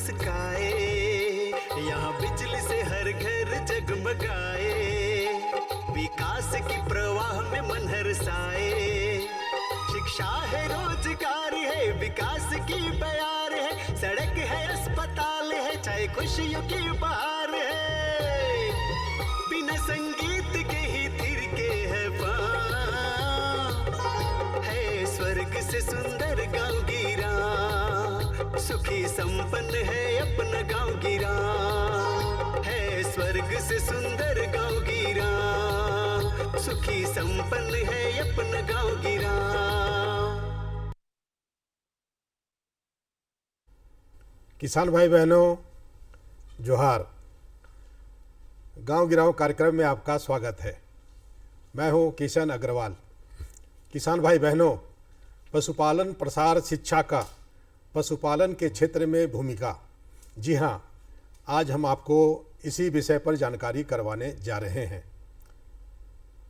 मुस्काए, यहाँ बिजली से हर घर जगमगाए, विकास की प्रवाह में मन हर्षाए। शिक्षा है, रोजगार है, विकास की प्यार है, सड़क है, अस्पताल है, चाहे खुशियों की बहार है। बिना संगीत के ही थिरके है पाँव, है स्वर्ग से सुंदर गाँव गिरा, सुखी संपन्न है अपना गाँव गिरा, है स्वर्ग से सुंदर गाँव गिरा, सुखी संपन्न है अपना गाँव गिरा। किसान भाई बहनों, जोहार। गांव गिराओ कार्यक्रम में आपका स्वागत है। मैं हूं किशन अग्रवाल। किसान भाई बहनों, पशुपालन प्रसार शिक्षा का पशुपालन के क्षेत्र में भूमिका, जी हां, आज हम आपको इसी विषय पर जानकारी करवाने जा रहे हैं।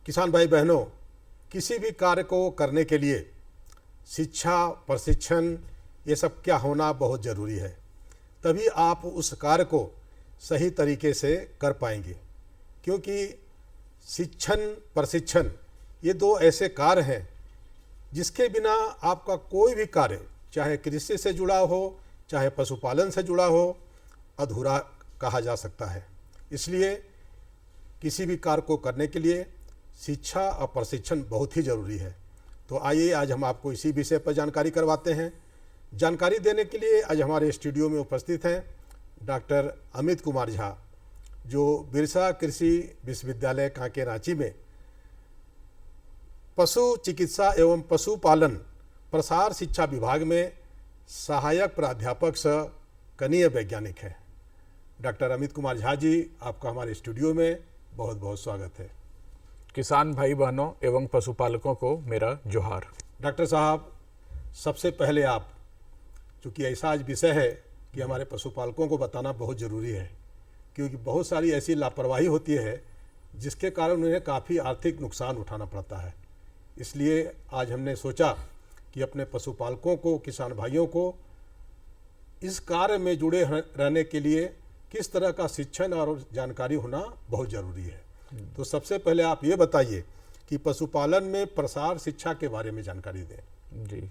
किसान भाई बहनों, किसी भी कार्य को करने के लिए शिक्षा, प्रशिक्षण, ये सब क्या होना बहुत ज़रूरी है, तभी आप उस कार्य को सही तरीके से कर पाएंगे। क्योंकि शिक्षण, प्रशिक्षण ये दो ऐसे कार्य हैं जिसके बिना आपका कोई भी कार्य, चाहे कृषि से जुड़ा हो, चाहे पशुपालन से जुड़ा हो, अधूरा कहा जा सकता है। इसलिए किसी भी कार्य को करने के लिए शिक्षा और प्रशिक्षण बहुत ही ज़रूरी है। तो आइए आज हम आपको इसी विषय पर जानकारी करवाते हैं। जानकारी देने के लिए आज हमारे स्टूडियो में उपस्थित हैं डॉक्टर अमित कुमार झा, जो बिरसा कृषि विश्वविद्यालय कांके रांची में पशु चिकित्सा एवं पशुपालन प्रसार शिक्षा विभाग में सहायक प्राध्यापक सह कनीय वैज्ञानिक हैं। डॉक्टर अमित कुमार झा जी, आपका हमारे स्टूडियो में बहुत बहुत स्वागत है। किसान भाई बहनों एवं पशुपालकों को मेरा जोहार। डॉक्टर साहब, सबसे पहले आप, चूँकि ऐसा आज विषय है कि हमारे पशुपालकों को बताना बहुत ज़रूरी है, क्योंकि बहुत सारी ऐसी लापरवाही होती है जिसके कारण उन्हें काफ़ी आर्थिक नुकसान उठाना पड़ता है। इसलिए आज हमने सोचा कि अपने पशुपालकों को, किसान भाइयों को इस कार्य में जुड़े रहने के लिए किस तरह का शिक्षण और जानकारी होना बहुत ज़रूरी है। तो सबसे पहले आप ये बताइए कि पशुपालन में प्रसार शिक्षा के बारे में जानकारी दें। जी,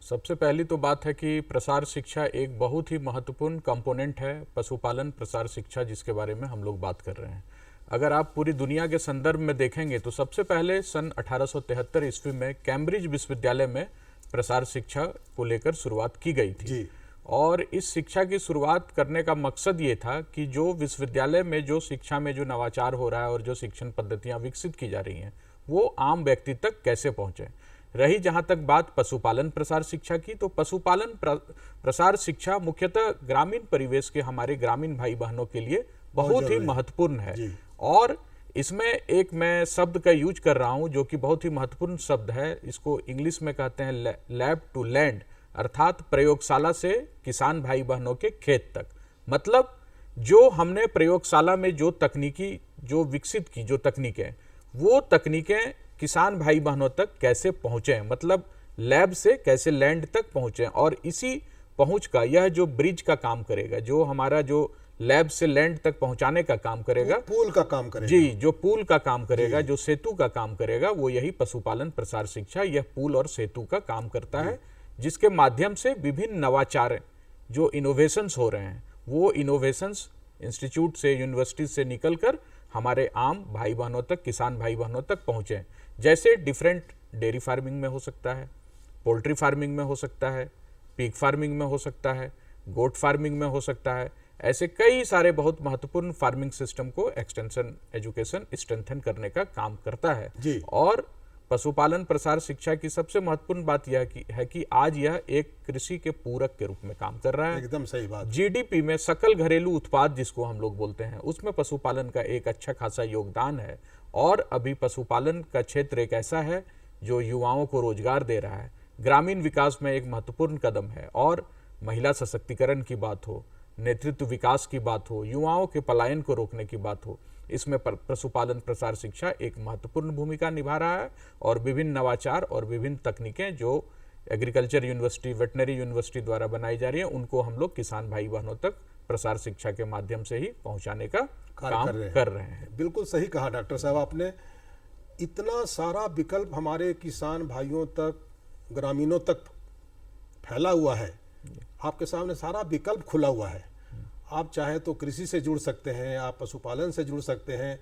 सबसे पहली तो बात है कि प्रसार शिक्षा एक बहुत ही महत्वपूर्ण कंपोनेंट है पशुपालन प्रसार शिक्षा, जिसके बारे में हम लोग बात कर रहे हैं। अगर आप पूरी दुनिया के संदर्भ में देखेंगे तो सबसे पहले सन 1873 ईस्वी में कैम्ब्रिज विश्वविद्यालय में प्रसार शिक्षा को लेकर शुरुआत की गई थी जी। और इस शिक्षा की शुरुआत करने का मकसद ये था कि जो विश्वविद्यालय में जो शिक्षा में जो नवाचार हो रहा है और जो शिक्षण पद्धतियाँ विकसित की जा रही हैं वो आम व्यक्ति तक कैसे पहुँचे। रही जहाँ तक बात पशुपालन प्रसार शिक्षा की, तो पशुपालन प्रसार शिक्षा मुख्यतः ग्रामीण परिवेश के हमारे ग्रामीण भाई बहनों के लिए बहुत ही महत्वपूर्ण है। और इसमें एक मैं शब्द का यूज कर रहा हूँ जो कि बहुत ही महत्वपूर्ण शब्द है। इसको इंग्लिश में कहते हैं लैब टू लैंड, अर्थात प्रयोगशाला से किसान भाई बहनों के खेत तक। मतलब जो हमने प्रयोगशाला में जो तकनीकी जो विकसित की जो तकनीकें, वो तकनीकें किसान भाई बहनों तक कैसे पहुँचें, मतलब लैब से कैसे लैंड तक पहुँचें। और इसी पहुँच का यह जो ब्रिज का काम करेगा, जो हमारा जो लैब से लैंड तक पहुँचाने का काम करेगा, पुल का काम करेगा। जी, जो पुल का काम करेगा, जो सेतु का काम करेगा, वो यही पशुपालन प्रसार शिक्षा, यह पुल और सेतु का काम करता है, जिसके माध्यम से विभिन्न नवाचार जो इनोवेशंस हो रहे हैं, वो इनोवेशंस इंस्टीट्यूट से, यूनिवर्सिटी से निकलकर हमारे आम भाई बहनों तक, किसान भाई बहनों तक पहुँचे। जैसे डिफरेंट डेयरी फार्मिंग में हो सकता है, पोल्ट्री फार्मिंग में हो सकता है, पिग फार्मिंग में हो सकता है, गोट फार्मिंग में हो सकता है। ऐसे कई सारे बहुत महत्वपूर्ण फार्मिंग सिस्टम को एक्सटेंशन एजुकेशन स्ट्रेंथन करने का काम करता है जी। और पशुपालन प्रसार शिक्षा की सबसे महत्वपूर्ण बात यह है कि आज यह एक कृषि के पूरक के रूप में काम कर रहा है। एकदम सही बात। जीडीपी में सकल घरेलू उत्पाद जिसको हम लोग बोलते हैं, उसमें पशुपालन का एक अच्छा खासा योगदान है। और अभी पशुपालन का क्षेत्र एक ऐसा है जो युवाओं को रोजगार दे रहा है, ग्रामीण विकास में एक महत्वपूर्ण कदम है। और महिला सशक्तिकरण की बात हो, नेतृत्व विकास की बात हो, युवाओं के पलायन को रोकने की बात हो, इसमें पशुपालन प्रसार शिक्षा एक महत्वपूर्ण भूमिका निभा रहा है। और विभिन्न नवाचार और विभिन्न तकनीकें जो एग्रीकल्चर यूनिवर्सिटी, वेटनरी यूनिवर्सिटी द्वारा बनाई जा रही है, उनको हम लोग किसान भाई बहनों तक प्रसार शिक्षा के माध्यम से ही पहुंचाने का काम कर रहे हैं। बिल्कुल सही कहा डॉक्टर साहब आपने। इतना सारा विकल्प हमारे किसान भाइयों तक, ग्रामीणों तक फैला हुआ है, आपके सामने सारा विकल्प खुला हुआ है। आप चाहे तो कृषि से जुड़ सकते हैं, आप पशुपालन से जुड़ सकते हैं,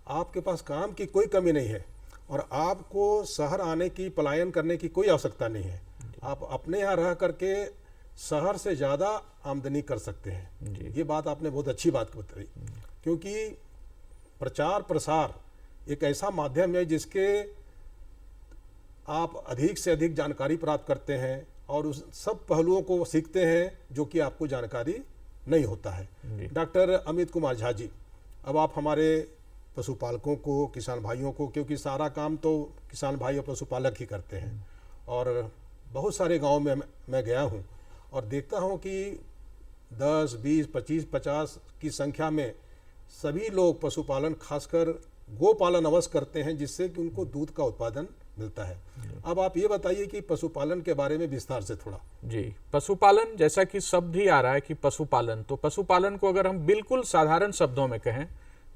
आपके पास काम की कोई कमी नहीं है और आपको शहर आने की, पलायन करने की कोई आवश्यकता नहीं है। आप अपने यहाँ रह करके शहर से ज़्यादा आमदनी कर सकते हैं। ये बात आपने बहुत अच्छी बात बताई, क्योंकि प्रचार प्रसार एक ऐसा माध्यम है जिसके आप अधिक से अधिक जानकारी प्राप्त करते हैं और उस सब पहलुओं को सीखते हैं जो कि आपको जानकारी नहीं होता है। डॉक्टर अमित कुमार झा जी, अब आप हमारे पशुपालकों को, किसान भाइयों को, क्योंकि सारा काम तो किसान भाई और पशुपालक ही करते हैं, और बहुत सारे गांव में मैं गया हूं और देखता हूं कि 10, 20, 25, 50 की संख्या में सभी लोग पशुपालन, खासकर गोपालन अवश्य करते हैं, जिससे कि उनको दूध का उत्पादन मिलता है। अब आप ये बताइए कि पशुपालन के बारे में विस्तार से थोड़ा। जी, पशुपालन, जैसा कि शब्द ही आ रहा है कि पशुपालन, तो पशुपालन को अगर हम बिल्कुल साधारण शब्दों में कहें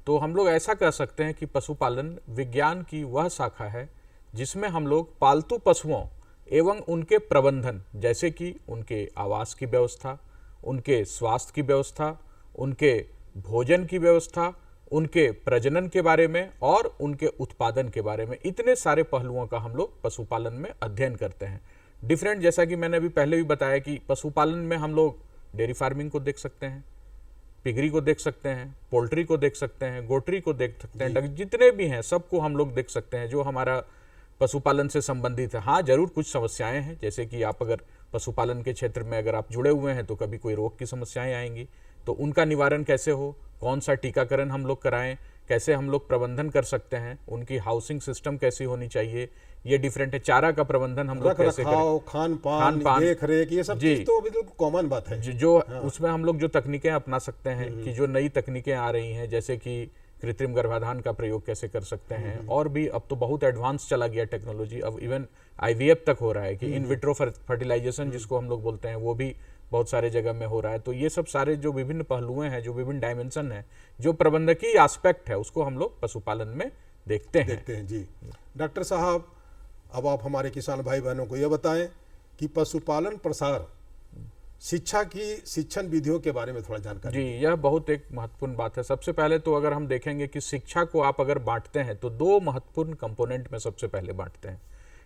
तो हम लोग ऐसा कह सकते हैं कि पशुपालन विज्ञान की वह शाखा है जिसमें हम लोग पालतू पशुओं एवं उनके प्रबंधन, जैसे कि उनके आवास की व्यवस्था, उनके स्वास्थ्य की व्यवस्था, उनके भोजन की व्यवस्था, उनके प्रजनन के बारे में और उनके उत्पादन के बारे में, इतने सारे पहलुओं का हम लोग पशुपालन में अध्ययन करते हैं। डिफरेंट, जैसा कि मैंने अभी पहले भी बताया कि पशुपालन में हम लोग डेयरी फार्मिंग को देख सकते हैं, पिगरी को देख सकते हैं, पोल्ट्री को देख सकते हैं, गोट्री को देख सकते हैं, जितने भी हैं सबको हम लोग देख सकते हैं जो हमारा पशुपालन से संबंधित है। हाँ, जरूर कुछ समस्याएं हैं, जैसे कि आप अगर पशुपालन के क्षेत्र में अगर आप जुड़े हुए हैं तो कभी कोई रोग की समस्याएं आएंगी, तो उनका निवारण कैसे हो, कौन सा टीकाकरण हम लोग कराएं, कैसे हम लोग प्रबंधन कर सकते हैं, उनकी हाउसिंग सिस्टम कैसी होनी चाहिए, ये डिफरेंट है। चारा का प्रबंधन हम लोग कैसे करें, खान पान, देख रेख, ये सब चीज तो बिल्कुल कॉमन बात है। जो उसमें हम लोग जो तकनीकें अपना सकते हैं, कि जो नई तकनीकें आ रही हैं, जैसे कि कृत्रिम गर्भाधान का प्रयोग कैसे कर सकते हैं, और भी अब तो बहुत एडवांस चला गया टेक्नोलॉजी, अब इवन IVF तक हो रहा है, कि इन विट्रो फर्टिलाइजेशन जिसको हम लोग बोलते हैं, वो भी बहुत सारे जगह में हो रहा है। तो ये सब सारे जो विभिन्न पहलुएं हैं, जो विभिन्न डायमेंशन है, जो प्रबंधकीय एस्पेक्ट है, उसको हम लोग पशुपालन में देखते हैं। जी डॉक्टर साहब, अब आप हमारे किसान भाई बहनों को ये बताएं कि पशुपालन प्रसार शिक्षा की शिक्षण विधियों के बारे में थोड़ा जानकारी। जी, यह बहुत एक महत्वपूर्ण बात है। सबसे पहले तो अगर हम देखेंगे कि शिक्षा को आप अगर बांटते हैं तो दो महत्वपूर्ण कंपोनेंट में सबसे पहले बांटते हैं।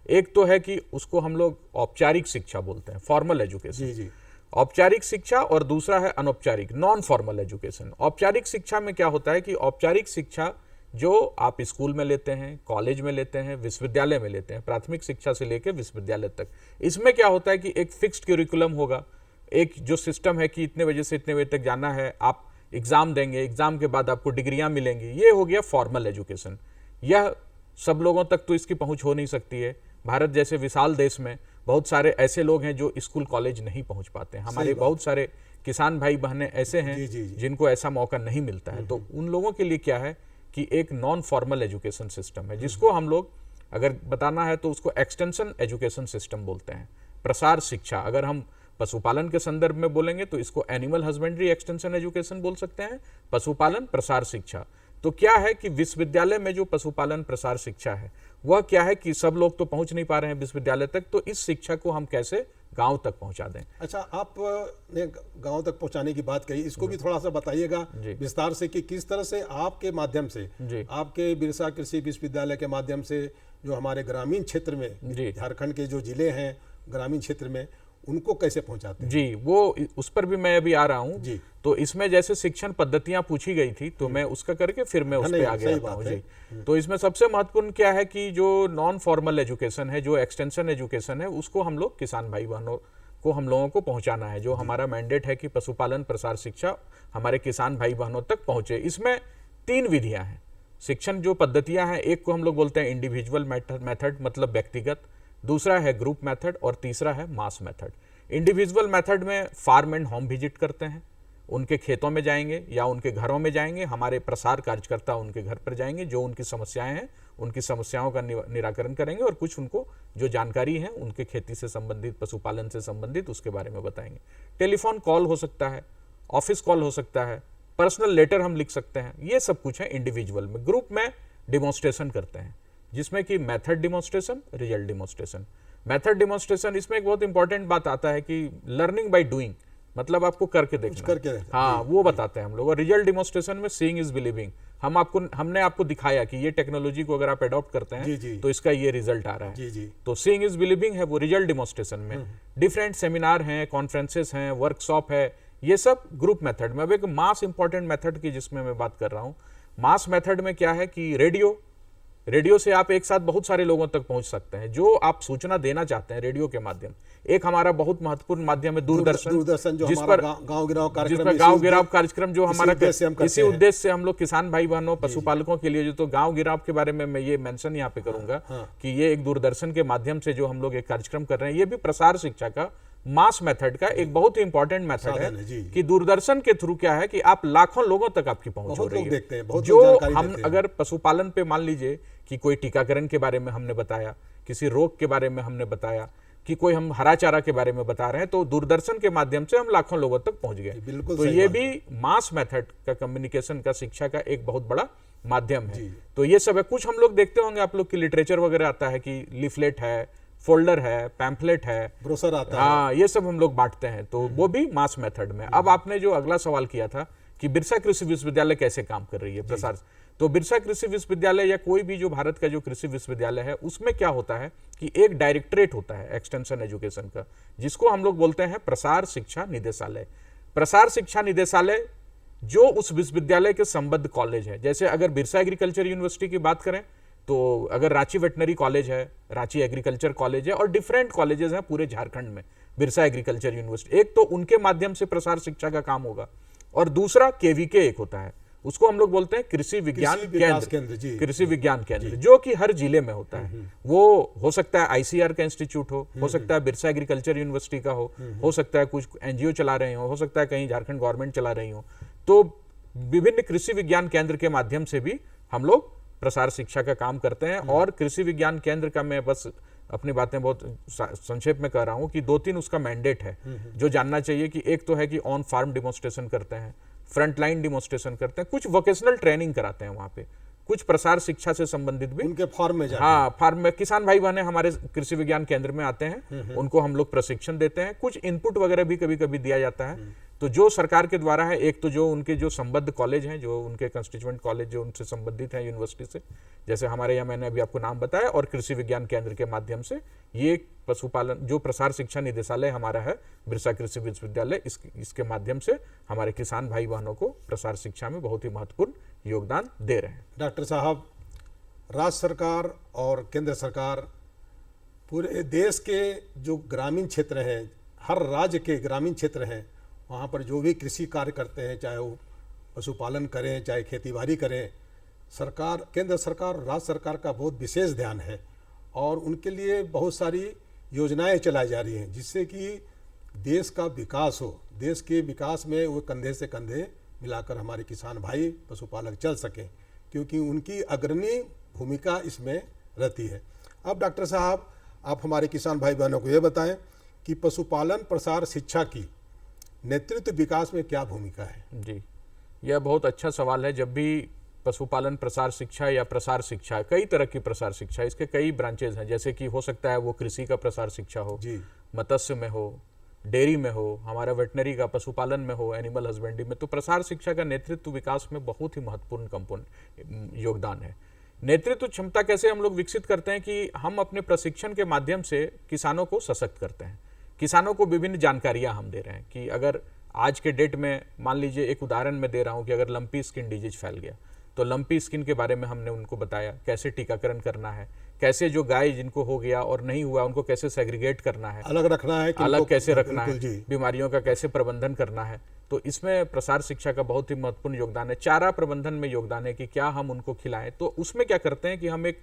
एक तो है कि उसको हम लोग औपचारिक शिक्षा बोलते हैं, फॉर्मल एजुकेशन। जी, औपचारिक शिक्षा, और दूसरा है अनौपचारिक, नॉन फॉर्मल एजुकेशन। औपचारिक शिक्षा में क्या होता है कि औपचारिक शिक्षा जो आप स्कूल में लेते हैं, कॉलेज में लेते हैं, विश्वविद्यालय में लेते हैं, प्राथमिक शिक्षा से लेकर विश्वविद्यालय तक, इसमें क्या होता है कि एक फिक्स्ड करिकुलम होगा, एक जो सिस्टम है कि इतने बजे से इतने बजे तक जाना है, आप एग्जाम देंगे, एग्जाम के बाद आपको डिग्रियां मिलेंगी। ये हो गया फॉर्मल एजुकेशन। यह सब लोगों तक तो इसकी पहुंच हो नहीं सकती है। भारत जैसे विशाल देश में बहुत सारे ऐसे लोग हैं जो स्कूल कॉलेज नहीं पहुंच पाते हैं। हमारे बहुत सारे किसान भाई बहनें ऐसे हैं जिनको ऐसा मौका नहीं मिलता है। तो उन लोगों के लिए क्या है कि एक नॉन फॉर्मल एजुकेशन सिस्टम है, जिसको हम लोग अगर बताना है तो उसको एक्सटेंशन एजुकेशन सिस्टम बोलते हैं। प्रसार शिक्षा, अगर हम पशुपालन के संदर्भ में बोलेंगे तो इसको एनिमल हस्बेंड्री एक्सटेंशन एजुकेशन बोल सकते हैं, पशुपालन प्रसार शिक्षा। तो क्या है कि विश्वविद्यालय में जो पशुपालन प्रसार शिक्षा है वह क्या है कि सब लोग तो पहुंच नहीं पा रहे हैं विश्वविद्यालय तक, तो इस शिक्षा को हम कैसे गांव तक पहुंचा दें। अच्छा, आपने गांव तक पहुंचाने की बात कही, इसको भी थोड़ा सा बताइएगा विस्तार से कि किस तरह से आपके माध्यम से, आपके बिरसा कृषि विश्वविद्यालय के माध्यम से जो हमारे ग्रामीण क्षेत्र में, झारखंड के जो जिले हैं ग्रामीण क्षेत्र में, उनको कैसे पहुंचाते हैं। जी, वो उस पर भी मैं अभी आ रहा हूँ। तो इसमें जैसे शिक्षण पद्धतियां पूछी गई थी, तो मैं उसका करके फिर मैं उस पर आगे आता हूँ। जी, तो इसमें सबसे महत्वपूर्ण क्या है कि जो नॉन फॉर्मल एजुकेशन है, जो एक्सटेंशन एजुकेशन है, उसको हम लोग किसान भाई बहनों को, हम लोगों को पहुंचाना है। जो हमारा मैंडेट है कि पशुपालन प्रसार शिक्षा हमारे किसान भाई बहनों तक पहुंचे। इसमें 3 विधियां हैं, शिक्षण जो पद्धतियां हैं। एक को हम लोग बोलते हैं इंडिविजुअल मेथड, मतलब व्यक्तिगत, दूसरा है ग्रुप मेथड, और तीसरा है मास मेथड। इंडिविजुअल मेथड में फार्म एंड होम विजिट करते हैं, उनके खेतों में जाएंगे या उनके घरों में जाएंगे, हमारे प्रसार कार्यकर्ता उनके घर पर जाएंगे, जो उनकी समस्याएं हैं उनकी समस्याओं का निराकरण करेंगे और कुछ उनको जो जानकारी है उनके खेती से संबंधित, पशुपालन से संबंधित उसके बारे में बताएंगे। टेलीफोन कॉल हो सकता है, ऑफिस कॉल हो सकता है, पर्सनल लेटर हम लिख सकते हैं, ये सब कुछ है। इंडिविजुअल में, ग्रुप में डिमॉन्स्ट्रेशन करते हैं जिसमें कि method demonstration, result demonstration. Method demonstration, इसमें एक बहुत इंपॉर्टेंट बात आता है कि लर्निंग बाय डूइंग, मतलब आपको करके देखना, हाँ वो बताते हैं हम लोग। और रिजल्ट डिमॉन्स्ट्रेशन में सीइंग इज बिलीविंग, हमने आपको दिखाया कि ये टेक्नोलॉजी को अगर आप अडॉप्ट करते हैं तो इसका ये रिजल्ट आ रहा है। तो सीइंग इज बिलीविंग है वो रिजल्ट डिमॉन्स्ट्रेशन में। डिफरेंट सेमिनार हैं, कॉन्फ्रेंसेस हैं, वर्कशॉप है, ये सब ग्रुप मेथड में। अब एक मास इंपॉर्टेंट मेथड की जिसमें मैं बात कर रहा हूँ, मास मेथड में क्या है कि रेडियो से आप एक साथ बहुत सारे लोगों तक पहुंच सकते हैं। जो आप सूचना देना चाहते हैं रेडियो के माध्यम। एक हमारा बहुत महत्वपूर्ण माध्यम है दूरदर्शन, जो जिस पर गांव गिराव कार्यक्रम जो हमारा इसी उद्देश्य से हम लोग किसान भाई बहनों, पशुपालकों के लिए जो, तो गांव गिराव के बारे में मैं ये मेंशन यहाँ पे करूंगा कि ये एक दूरदर्शन के माध्यम से जो हम लोग एक कार्यक्रम कर रहे हैं, ये भी प्रसार शिक्षा का मास मेथड का एक बहुत ही इंपॉर्टेंट मेथड है कि दूरदर्शन के थ्रू क्या है कि आप लाखों लोगों तक आपकी पहुंच हो रही है। जो हम अगर पशुपालन पे मान लीजिए कि कोई टीकाकरण के बारे में हमने बताया, किसी रोग के बारे में हमने बताया, कि कोई हम हरा चारा के बारे में बता रहे हैं, तो दूरदर्शन के माध्यम से हम लाखों लोगों तक पहुंच गए। तो ये भी मास मेथड का कम्युनिकेशन का, शिक्षा का एक बहुत बड़ा माध्यम है। तो ये सब है। कुछ हम लोग देखते होंगे आप लोग की लिटरेचर वगैरह आता है कि लीफलेट है, फोल्डर है, पैम्फलेट है, ब्रोशर आता है, हाँ ये सब हम लोग बांटते हैं, तो वो भी मास मेथड में। अब आपने जो अगला सवाल किया था कि बिरसा कृषि विश्वविद्यालय कैसे काम कर रही है प्रसार, तो बिरसा कृषि विश्वविद्यालय या कोई भी जो भारत का जो कृषि विश्वविद्यालय है, उसमें क्या होता है कि एक डायरेक्टरेट होता है एक्सटेंशन एजुकेशन का, जिसको हम लोग बोलते हैं प्रसार शिक्षा निदेशालय। प्रसार शिक्षा निदेशालय जो उस विश्वविद्यालय के संबद्ध कॉलेज है, जैसे अगर बिरसा एग्रीकल्चर यूनिवर्सिटी की बात करें तो अगर रांची वेटनरी कॉलेज है, रांची एग्रीकल्चर कॉलेज है, और डिफरेंट कॉलेजेस हैं पूरे झारखंड में बिरसा एग्रीकल्चर यूनिवर्सिटी, एक तो उनके माध्यम से प्रसार शिक्षा का काम होगा, और दूसरा केवीके एक होता है, उसको हम लोग बोलते हैं कृषि विज्ञान केंद्र, कृषि विज्ञान केंद्र, जो कि हर जिले में होता है। वो हो सकता है आईसीआर का इंस्टीट्यूट हो सकता है बिरसा एग्रीकल्चर यूनिवर्सिटी का हो सकता है कुछ एनजीओ चला रहे हो सकता है कहीं झारखंड गवर्नमेंट चला रही हो। तो विभिन्न कृषि विज्ञान केंद्र के माध्यम से भी हम लोग प्रसार शिक्षा का काम करते हैं। और कृषि विज्ञान केंद्र का मैं बस अपनी बातें बहुत संक्षेप में कर रहा हूं कि 2-3 उसका मैंडेट है जो जानना चाहिए कि एक तो है कि ऑन फार्म डिमॉन्स्ट्रेशन करते हैं, फ्रंट लाइन डिमॉन्स्ट्रेशन करते हैं, कुछ वोकेशनल ट्रेनिंग कराते हैं वहां पे, कुछ प्रसार शिक्षा से संबंधित भी उनके फार्म में जाते हाँ फार्म में किसान भाई बहने हमारे कृषि विज्ञान केंद्र में आते हैं, उनको हम लोग प्रशिक्षण देते हैं, कुछ इनपुट वगैरह भी कभी कभी दिया जाता है। तो जो सरकार के द्वारा है, एक तो जो उनके जो संबद्ध कॉलेज हैं, जो उनके कंस्टिट्यूएंट कॉलेज जो उनसे संबंधित हैं यूनिवर्सिटी से, जैसे हमारे यहाँ मैंने अभी आपको नाम बताया, और कृषि विज्ञान केंद्र के माध्यम से ये पशुपालन जो प्रसार शिक्षा निदेशालय हमारा है बिरसा कृषि विश्वविद्यालय, इसके माध्यम से हमारे किसान भाई बहनों को प्रसार शिक्षा में बहुत ही महत्वपूर्ण योगदान दे रहे हैं। डॉक्टर साहब, राज्य सरकार और केंद्र सरकार पूरे देश के जो ग्रामीण क्षेत्र हैं, हर राज्य के ग्रामीण क्षेत्र हैं, वहाँ पर जो भी कृषि कार्य करते हैं, चाहे वो पशुपालन करें, चाहे खेतीबाड़ी करें, सरकार, केंद्र सरकार और राज्य सरकार का बहुत विशेष ध्यान है, और उनके लिए बहुत सारी योजनाएं चलाई जा रही हैं जिससे कि देश का विकास हो। देश के विकास में वो कंधे से कंधे मिलाकर हमारे किसान भाई पशुपालक चल सकें, क्योंकि उनकी अग्रणी भूमिका इसमें रहती है। अब डॉक्टर साहब, आप हमारे किसान भाई बहनों को ये बताएं कि पशुपालन प्रसार शिक्षा की नेतृत्व विकास में क्या भूमिका है? जी, यह बहुत अच्छा सवाल है। जब भी पशुपालन प्रसार शिक्षा या प्रसार शिक्षा, कई तरह की प्रसार शिक्षा, इसके कई ब्रांचेज हैं, जैसे कि हो सकता है वो कृषि का प्रसार शिक्षा हो, मत्स्य में हो, डेयरी में हो, हमारा वेटनरी का पशुपालन में हो, एनिमल हस्बेंड्री में, तो प्रसार शिक्षा का नेतृत्व विकास में बहुत ही महत्वपूर्ण कंपोनेंट योगदान है। नेतृत्व क्षमता कैसे हम लोग विकसित करते हैं कि हम अपने प्रशिक्षण के माध्यम से किसानों को सशक्त करते हैं, किसानों को विभिन्न जानकारियां हम दे रहे हैं कि अगर आज के डेट में मान लीजिए, एक उदाहरण मैं दे रहा हूं कि अगर लंपी स्किन डिजीज फैल गया, तो लंपी स्किन के बारे में हमने उनको बताया, कैसे टीकाकरण करना है, कैसे जो गाय जिनको हो गया और नहीं हुआ उनको कैसे सेग्रीगेट करना है, अलग रखना है, अलग कैसे रखना है, बीमारियों का कैसे प्रबंधन करना है। तो इसमें प्रसार शिक्षा का बहुत ही महत्वपूर्ण योगदान है। चारा प्रबंधन में योगदान है कि क्या हम उनको खिलाएं, तो उसमें क्या करते हैं कि हम एक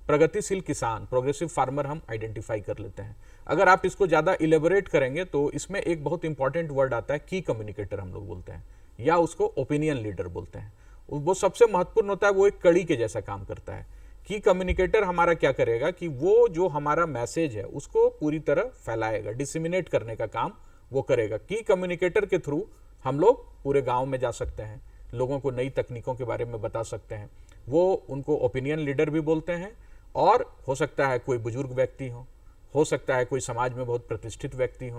प्रगतिशील किसान, प्रोग्रेसिव फार्मर हम आइडेंटिफाई कर लेते हैं। अगर आप इसको ज़्यादा इलेबोरेट करेंगे तो इसमें एक बहुत इंपॉर्टेंट वर्ड आता है, की कम्युनिकेटर हम लोग बोलते हैं, या उसको ओपिनियन लीडर बोलते हैं। वो सबसे महत्वपूर्ण होता है, वो एक कड़ी के जैसा काम करता है। की कम्युनिकेटर हमारा क्या करेगा कि वो जो हमारा मैसेज है उसको पूरी तरह फैलाएगा, डिसिमिनेट करने का काम वो करेगा। की कम्युनिकेटर के थ्रू हम लोग पूरे गांव में जा सकते हैं, लोगों को नई तकनीकों के बारे में बता सकते हैं। वो उनको ओपिनियन लीडर भी बोलते हैं, और हो सकता है कोई बुजुर्ग व्यक्ति हो सकता है कोई समाज में बहुत प्रतिष्ठित व्यक्ति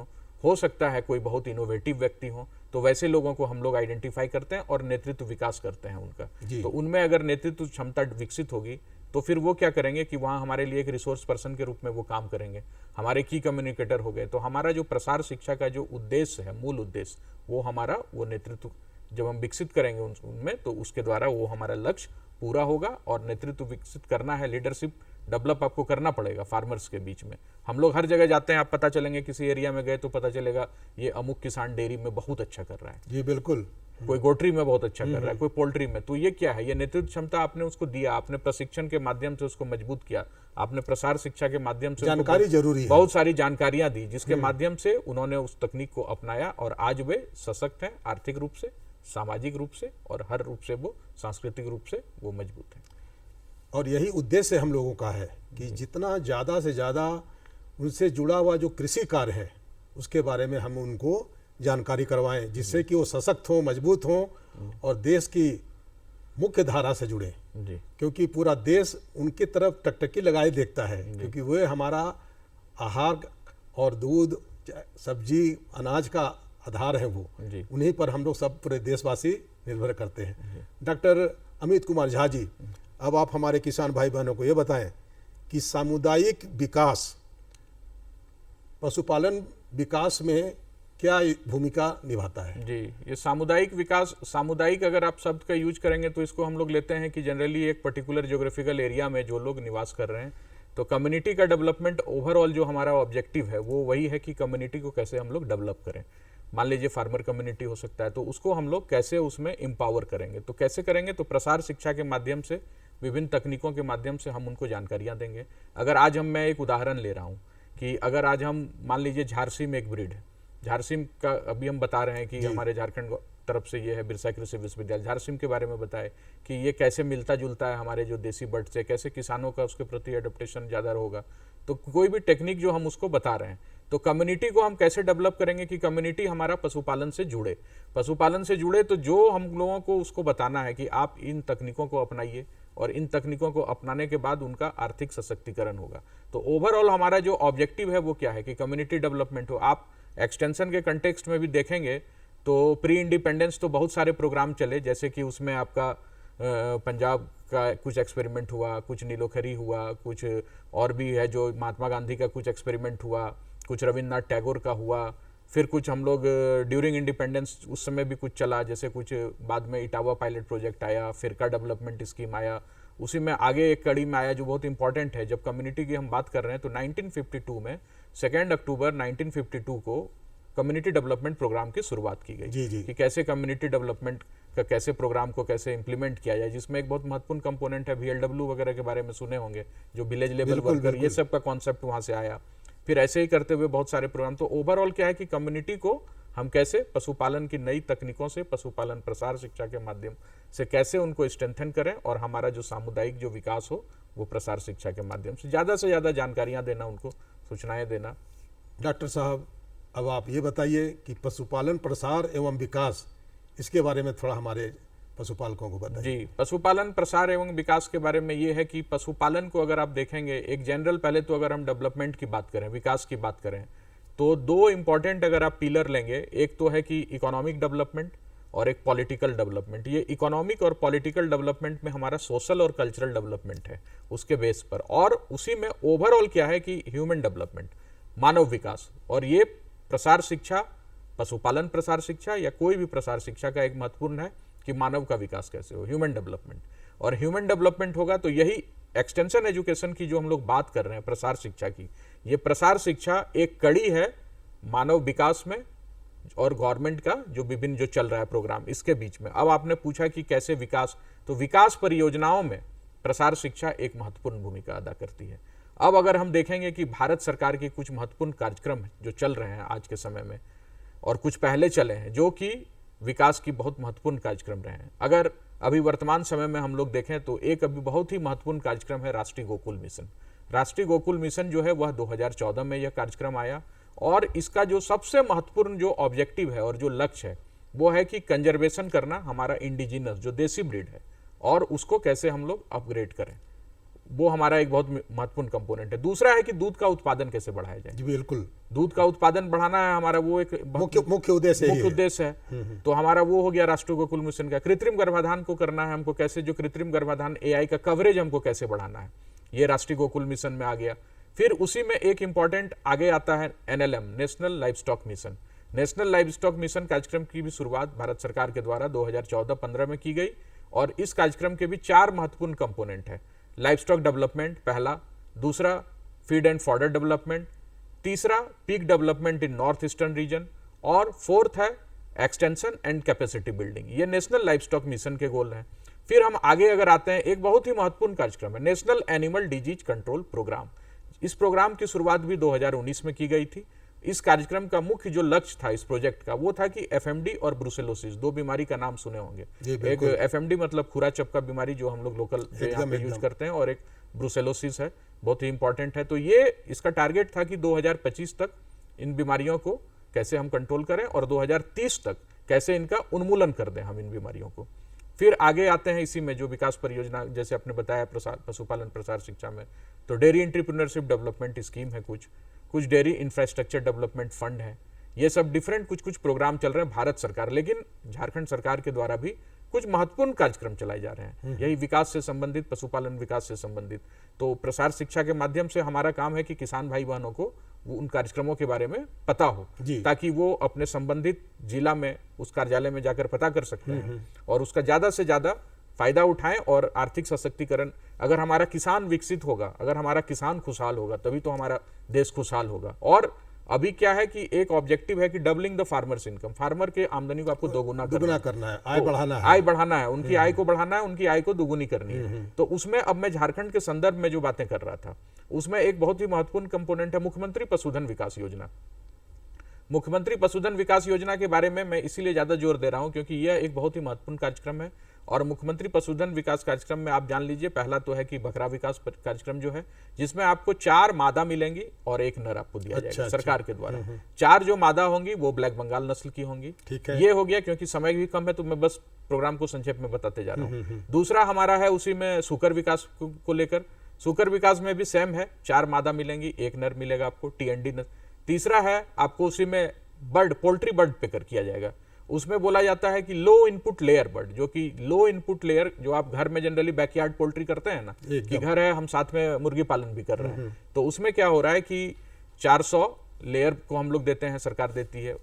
हो सकता है कोई बहुत इनोवेटिव व्यक्ति हो। तो वैसे लोगों को हम लोग आइडेंटिफाई करते हैं और नेतृत्व विकास करते हैं उनका। तो उनमें अगर नेतृत्व क्षमता विकसित होगी तो फिर वो क्या करेंगे कि वहाँ हमारे लिए एक रिसोर्स पर्सन के रूप में वो काम करेंगे। हमारे की कम्युनिकेटर हो गए। तो हमारा जो प्रसार शिक्षा का जो उद्देश्य है, मूल उद्देश्य, वो हमारा वो नेतृत्व जब हम विकसित करेंगे उनमें, तो उसके द्वारा वो हमारा लक्ष्य पूरा होगा। और नेतृत्व विकसित करना है, लीडरशिप डेवलप आपको करना पड़ेगा फार्मर्स के बीच में। हम लोग हर जगह जाते हैं, आप पता चलेंगे किसी एरिया में गए तो पता चलेगा ये अमुक किसान डेयरी में बहुत अच्छा कर रहा है, जी बिल्कुल, कोई गोटरी में बहुत अच्छा कर रहा है, कोई पोल्ट्री में। तो ये क्या है? ये नेतृत्व क्षमता आपने उसको दिया, आपने प्रशिक्षण के माध्यम से उसको मजबूत किया, आपने प्रसार शिक्षा के माध्यम से जानकारी जरूरी है, बहुत सारी जानकारियां दी, जिसके माध्यम से उन्होंने उस तकनीक को अपनाया और आज वे सशक्त हैं, आर्थिक रूप से, सामाजिक रूप से और हर रूप से वो सांस्कृतिक रूप से वो मजबूत है। और यही उद्देश्य हम लोगों का है कि जितना ज़्यादा से ज़्यादा उनसे जुड़ा हुआ जो कृषि कार्य है उसके बारे में हम उनको जानकारी करवाएं, जिससे कि वो सशक्त हों, मजबूत हों और देश की मुख्य धारा से जुड़ें। क्योंकि पूरा देश उनकी तरफ टकटकी लगाए देखता है, क्योंकि वे हमारा आहार और दूध, सब्जी, अनाज का आधार है। वो उन्हीं पर हम लोग सब पूरे देशवासी निर्भर करते हैं। डॉक्टर अमित कुमार झा जी, अब आप हमारे किसान भाई बहनों को ये बताएं कि सामुदायिक विकास, पशुपालन विकास में क्या भूमिका निभाता है? जी, ये सामुदायिक विकास, सामुदायिक अगर आप शब्द का यूज करेंगे तो इसको हम लोग लेते हैं कि जनरली एक पर्टिकुलर ज्योग्राफिकल एरिया में जो लोग निवास कर रहे हैं, तो कम्युनिटी का डेवलपमेंट ओवरऑल जो हमारा ऑब्जेक्टिव है वो वही है कि कम्युनिटी को कैसे हम लोग डेवलप करें। मान लीजिए फार्मर कम्युनिटी हो सकता है, तो उसको हम लोग कैसे उसमें एम्पावर करेंगे। तो कैसे करेंगे? तो प्रसार शिक्षा के माध्यम से, विभिन्न तकनीकों के माध्यम से हम उनको जानकारियाँ देंगे। अगर आज मैं एक उदाहरण ले रहा हूँ कि अगर आज हम मान लीजिए झारसीम एक ब्रीड है, झारसीम का अभी हम बता रहे हैं कि हमारे झारखंड तरफ से ये है बिरसा कृषि विश्वविद्यालय, झारसीम के बारे में बताए कि ये कैसे मिलता जुलता है हमारे जो देसी बर्ड से, कैसे किसानों का उसके प्रति एडेप्टेशन ज़्यादा होगा। तो कोई भी टेक्निक जो हम उसको बता रहे हैं, तो कम्युनिटी को हम कैसे डेवलप करेंगे कि कम्युनिटी हमारा पशुपालन से जुड़े, पशुपालन से जुड़े। तो जो हम लोगों को उसको बताना है कि आप इन तकनीकों को अपनाइए और इन तकनीकों को अपनाने के बाद उनका आर्थिक सशक्तिकरण होगा। तो ओवरऑल हमारा जो ऑब्जेक्टिव है वो क्या है कि कम्युनिटी डेवलपमेंट हो। आप एक्सटेंशन के कंटेक्स्ट में भी देखेंगे तो प्री इंडिपेंडेंस तो बहुत सारे प्रोग्राम चले, जैसे कि उसमें आपका पंजाब का कुछ एक्सपेरिमेंट हुआ, कुछ नीलोखरी हुआ, कुछ और भी है जो महात्मा गांधी का कुछ एक्सपेरिमेंट हुआ, कुछ रविन्द्रनाथ टैगोर का हुआ, फिर कुछ हम लोग ड्यूरिंग इंडिपेंडेंस उस समय भी कुछ चला, जैसे कुछ बाद में इटावा पायलट प्रोजेक्ट आया, फिरका डेवलपमेंट स्कीम आया, उसी में आगे एक कड़ी में आया जो बहुत इंपॉर्टेंट है। जब कम्युनिटी की हम बात कर रहे हैं तो 1952 में 2 अक्टूबर 1952 को कम्युनिटी डेवलपमेंट प्रोग्राम की शुरुआत की गई कि कैसे कम्युनिटी डेवलपमेंट का कैसे प्रोग्राम को कैसे इंप्लीमेंट किया जाए, जिसमें एक बहुत महत्वपूर्ण कंपोनेंट है VLW वगैरह के बारे में सुने होंगे, जो विलेज लेवल वर्कर, ये सब का कॉन्सेप्ट वहाँ से आया। फिर ऐसे ही करते हुए बहुत सारे प्रोग्राम। तो ओवरऑल क्या है कि कम्युनिटी को हम कैसे पशुपालन की नई तकनीकों से, पशुपालन प्रसार शिक्षा के माध्यम से कैसे उनको स्ट्रेंथन करें और हमारा जो सामुदायिक जो विकास हो वो प्रसार शिक्षा के माध्यम से ज़्यादा जानकारियाँ देना, उनको सूचनाएं देना। डॉक्टर साहब, अब आप ये बताइए कि पशुपालन प्रसार एवं विकास, इसके बारे में थोड़ा हमारे पशुपालकों को बताइए। जी, पशुपालन प्रसार एवं विकास के बारे में ये है कि पशुपालन को अगर आप देखेंगे एक जनरल, पहले तो अगर हम डेवलपमेंट की बात करें, विकास की बात करें, तो दो इंपॉर्टेंट अगर आप पिलर लेंगे, एक तो है कि इकोनॉमिक डेवलपमेंट और एक पॉलिटिकल डेवलपमेंट। ये इकोनॉमिक और पॉलिटिकल डेवलपमेंट में हमारा सोशल और कल्चरल डेवलपमेंट है उसके बेस पर, और उसी में ओवरऑल क्या है कि ह्यूमन डेवलपमेंट, मानव विकास। और ये प्रसार शिक्षा, पशुपालन प्रसार शिक्षा या कोई भी प्रसार शिक्षा का एक महत्वपूर्ण है कि मानव का विकास कैसे हो, ह्यूमन डेवलपमेंट। और ह्यूमन डेवलपमेंट होगा तो यही एक्सटेंशन एजुकेशन की जो हम लोग बात कर रहे हैं प्रसार शिक्षा की, ये प्रसार शिक्षा एक कड़ी है मानव विकास में और गवर्नमेंट का जो विभिन्न जो चल रहा है प्रोग्राम, इसके बीच में। अब आपने पूछा कि कैसे विकास, तो विकास परियोजनाओं में प्रसार शिक्षा एक महत्वपूर्ण भूमिका अदा करती है। अब अगर हम देखेंगे कि भारत सरकार के कुछ महत्वपूर्ण कार्यक्रम जो चल रहे हैं आज के समय में और कुछ पहले चले हैं जो कि विकास की बहुत महत्वपूर्ण कार्यक्रम रहे हैं। अगर अभी वर्तमान समय में हम लोग देखें तो एक अभी बहुत ही महत्वपूर्ण कार्यक्रम है राष्ट्रीय गोकुल मिशन। राष्ट्रीय गोकुल मिशन जो है वह 2014 में यह कार्यक्रम आया और इसका जो सबसे महत्वपूर्ण जो ऑब्जेक्टिव है और जो लक्ष्य है वो है कि कंजर्वेशन करना हमारा इंडिजिनस जो देसी ब्रीड है और उसको कैसे हम लोग अपग्रेड करें, वो हमारा एक बहुत महत्वपूर्ण कंपोनेंट है। दूसरा है कि दूध का उत्पादन कैसे बढ़ाया जाए। जी बिल्कुल, दूध का उत्पादन बढ़ाना है हमारा, वो एक मुख्य उद्देश्य है। तो हमारा वो हो गया राष्ट्रीय गोकुल मिशन का। कृत्रिम गर्भाधान को करना है हमको, कैसे जो कृत्रिम गर्भाधान एआई का कवरेज हमको कैसे बढ़ाना है, ये राष्ट्रीय गोकुल मिशन में आ गया। फिर उसी में एक इंपॉर्टेंट आगे आता है NLM, national live stock mission. National live stock mission कार्यक्रम की भी शुरुआत भारत सरकार के द्वारा 2014-15 में की गई और इस कार्यक्रम के भी 4 महत्वपूर्ण कंपोनेंट है। लाइव स्टॉक डेवलपमेंट पहला, दूसरा फीड एंड फॉडर डेवलपमेंट, तीसरा peak development in north eastern region और फोर्थ है एक्सटेंशन एंड कैपेसिटी बिल्डिंग। ये नेशनल लाइव स्टॉक मिशन के गोल हैं। फिर हम आगे अगर आते हैं, एक बहुत ही महत्वपूर्ण कार्यक्रम है national animal disease control programme. इस प्रोग्राम की शुरुआत भी 2019 में की गई थी। इस कार्यक्रम का मुख्य जो लक्ष्य था इस प्रोजेक्ट का वो था कि एफएमडी और ब्रुसेलोसिस, 2 बीमारी का नाम सुने होंगे। एक एफएमडी मतलब खुरा चपका बीमारी जो हम लोग लोकल यहाँ पे यूज करते हैं और एक ब्रुसेलोसिस है, बहुत ही इंपॉर्टेंट है। तो ये इसका टारगेट था कि 2025 तक इन बीमारियों को कैसे हम कंट्रोल करें और 2030 तक कैसे इनका उन्मूलन कर दें हम इन बीमारियों को। फिर आगे आते हैं इसी में जो विकास परियोजना, जैसे आपने बताया पशुपालन प्रसार शिक्षा में, तो डेयरी एंटरप्रेन्योरशिप डेवलपमेंट स्कीम है, कुछ डेयरी इंफ्रास्ट्रक्चर डेवलपमेंट फंड है। ये सब डिफरेंट कुछ प्रोग्राम चल रहे हैं भारत सरकार, लेकिन झारखंड सरकार के द्वारा भी कुछ महत्वपूर्ण कार्यक्रम चलाए जा रहे हैं यही विकास से संबंधित, पशुपालन विकास से संबंधित। तो प्रसार शिक्षा के माध्यम से हमारा काम है कि किसान भाई बहनों को उन कार्यक्रमों के बारे में पता हो ताकि वो अपने संबंधित जिला में उस कार्यालय में जाकर पता कर सकते हैं और उसका ज्यादा से ज्यादा फायदा उठाएं और आर्थिक सशक्तिकरण। अगर हमारा किसान विकसित होगा, अगर हमारा किसान खुशहाल होगा, तभी तो हमारा देश खुशहाल होगा। और अभी क्या है कि एक ऑब्जेक्टिव है कि doubling the farmers income, farmer के आमदनी को आपको दोगुना करना है, आय बढ़ाना है, उनकी आय को बढ़ाना है, उनकी आय को दोगुनी करनी है। तो उसमें अब मैं झारखंड के संदर्भ में जो बातें कर रहा था उसमें एक बहुत ही महत्वपूर्ण कंपोनेंट है मुख्यमंत्री पशुधन विकास योजना। मुख्यमंत्री पशुधन विकास योजना के बारे में मैं इसीलिए ज्यादा जोर दे रहा हूं क्योंकि यह एक बहुत ही महत्वपूर्ण कार्यक्रम है। और मुख्यमंत्री पशुधन विकास कार्यक्रम में आप जान लीजिए, पहला तो है कि बकरा विकास कार्यक्रम जो है जिसमें आपको 4 मादा मिलेंगी और 1 नर आपको दिया जाएगा सरकार के द्वारा। 4 जो मादा होंगी वो ब्लैक बंगाल नस्ल की होंगी। ये हो गया, क्योंकि समय भी कम है तो मैं बस प्रोग्राम को संक्षेप में बताते जा रहा हूँ। दूसरा हमारा है उसी में सुकर विकास को लेकर, सुकर विकास में भी सेम है, 4 मादा मिलेंगी, 1 नर मिलेगा आपको, टीएनडी नस्ल। तीसरा है आपको उसी में पोल्ट्री बर्ड पे कर किया जाएगा। उसमें बोला जाता है कि लो इनपुट लेयर बर्ड, जो कि लो इनपुट लेयर जो आप घर में जनरली बैकयार्ड पोल्ट्री करते हैं ना, कि घर है हम साथ में मुर्गी पालन भी कर रहे हैं, तो उसमें क्या हो रहा है कि 400 लेयर को हम लोग देते हैं, सरकार देती है।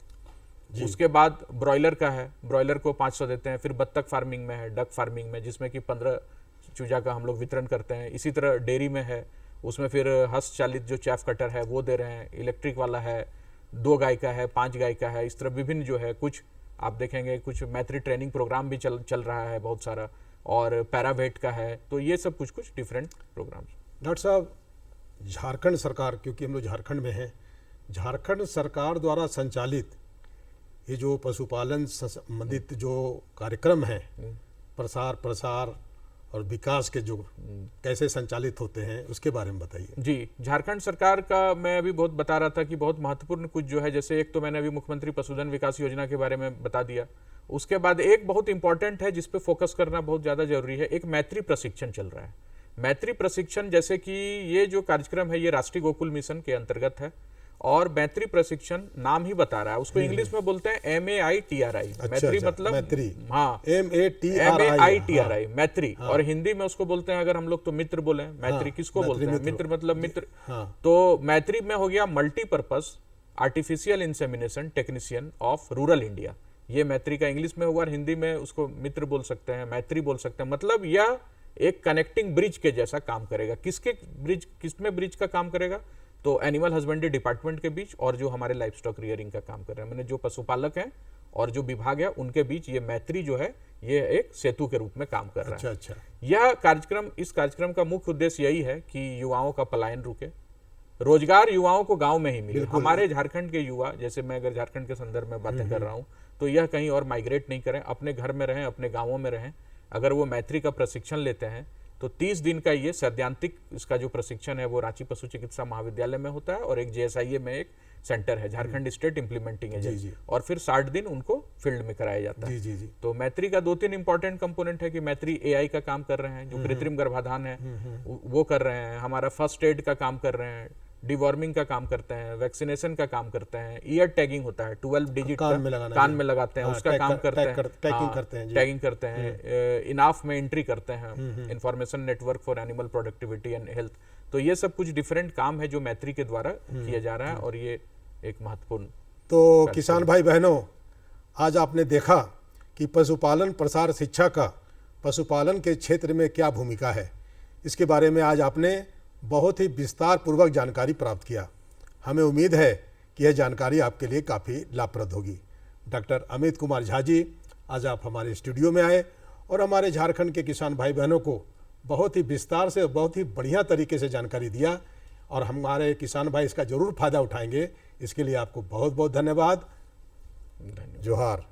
उसके बाद ब्रॉयलर का है, ब्रॉयलर को 500 देते हैं। फिर बत्तख फार्मिंग में है, डक फार्मिंग में, जिसमें कि 15 चूजा का हम लोग वितरण करते हैं। इसी तरह डेयरी में है, उसमें फिर हस्त चालित जो चैफ कटर है वो दे रहे हैं, इलेक्ट्रिक वाला है, 2 गाय का है, 5 गाय का है। इस तरह विभिन्न जो है, कुछ आप देखेंगे कुछ मैत्री ट्रेनिंग प्रोग्राम भी चल रहा है बहुत सारा, और पैरावेट का है। तो ये सब कुछ डिफरेंट प्रोग्राम्स। डॉक्टर साहब, झारखंड सरकार, क्योंकि हम लोग झारखंड में हैं, झारखंड सरकार द्वारा संचालित ये जो पशुपालन से संबंधित जो कार्यक्रम हैं, प्रसार और विकास के जो कैसे संचालित होते हैं उसके बारे में बताइए। जी, झारखंड सरकार का मैं अभी बहुत बता रहा था कि बहुत महत्वपूर्ण कुछ जो है, जैसे एक तो मैंने अभी मुख्यमंत्री पशुधन विकास योजना के बारे में बता दिया। उसके बाद एक बहुत इंपॉर्टेंट है जिस पे फोकस करना बहुत ज़्यादा जरूरी है, एक मैत्री प्रशिक्षण चल रहा है। मैत्री प्रशिक्षण, जैसे कि ये जो कार्यक्रम है ये राष्ट्रीय गोकुल मिशन के अंतर्गत है और मैत्री प्रशिक्षण नाम ही बता रहा है, उसको इंग्लिश में बोलते हैं MAITRI। मैत्री मतलब हाँ, MAITRI मैत्री, और हिंदी में उसको बोलते हैं अगर हम लोग तो मित्र बोले, मैत्री किसको बोलते हैं, मित्र मतलब मित्र। तो मैत्री में हो गया multipurpose artificial insemination technician of rural India. ये मैत्री का इंग्लिश में हुआ और हिंदी में उसको मित्र बोल सकते हैं, मैत्री बोल सकते हैं। मतलब यह एक कनेक्टिंग ब्रिज के जैसा काम करेगा। किसमें ब्रिज का काम करेगा? तो एनिमल हस्बेंड्री डिपार्टमेंट के बीच और जो हमारे लाइफ स्टॉक रियरिंग का काम कर रहे हैं, मैंने जो पशुपालक हैं और जो विभाग है उनके बीच ये मैत्री जो है ये एक सेतु के रूप में काम कर रहा है। अच्छा। यह कार्यक्रम, इस कार्यक्रम का मुख्य उद्देश्य यही है कि युवाओं का पलायन रुके, रोजगार युवाओं को गांव में ही मिले। हमारे झारखंड के युवा, जैसे मैं अगर झारखंड के संदर्भ में बातें कर रहा हूं, तो यह कहीं और माइग्रेट नहीं करें, अपने घर में रहें, अपने गांवों में रहें। अगर वो मैत्री का प्रशिक्षण लेते हैं तो 30 दिन का ये सैद्धांतिक इसका जो प्रशिक्षण है वो रांची पशु चिकित्सा महाविद्यालय में होता है और एक JSIA में एक सेंटर है, झारखंड स्टेट इम्प्लीमेंटिंग एजेंसी, और फिर 60 दिन उनको फील्ड में कराया जाता है। जी। तो मैत्री का 2-3 इंपॉर्टेंट कंपोनेंट है कि मैत्री AI का काम कर रहे हैं, जो कृत्रिम गर्भाधान है वो कर रहे हैं, हमारा फर्स्ट एड का काम कर रहे हैं, डिवॉर्मिंग का काम करते हैं, वैक्सीनेशन का काम करते हैं, ईयर टैगिंग होता है, 12 डिजिट कान में लगाते हैं, उसका काम करते हैं, टैगिंग करते हैं, इनाफ में एंट्री करते हैं, information network for animal productivity and health. तो ये सब कुछ डिफरेंट काम है जो मैत्री के द्वारा किया जा रहा है और ये एक महत्वपूर्ण। तो किसान भाई बहनों, आज आपने देखा कि पशुपालन प्रसार शिक्षा का पशुपालन के क्षेत्र में क्या भूमिका है, इसके बारे में आज आपने बहुत ही विस्तार पूर्वक जानकारी प्राप्त किया। हमें उम्मीद है कि यह जानकारी आपके लिए काफ़ी लाभप्रद होगी। डॉक्टर अमित कुमार झा जी, आज आप हमारे स्टूडियो में आए और हमारे झारखंड के किसान भाई बहनों को बहुत ही विस्तार से, बहुत ही बढ़िया तरीके से जानकारी दिया और हमारे किसान भाई इसका ज़रूर फायदा उठाएंगे। इसके लिए आपको बहुत बहुत धन्यवाद। जोहार।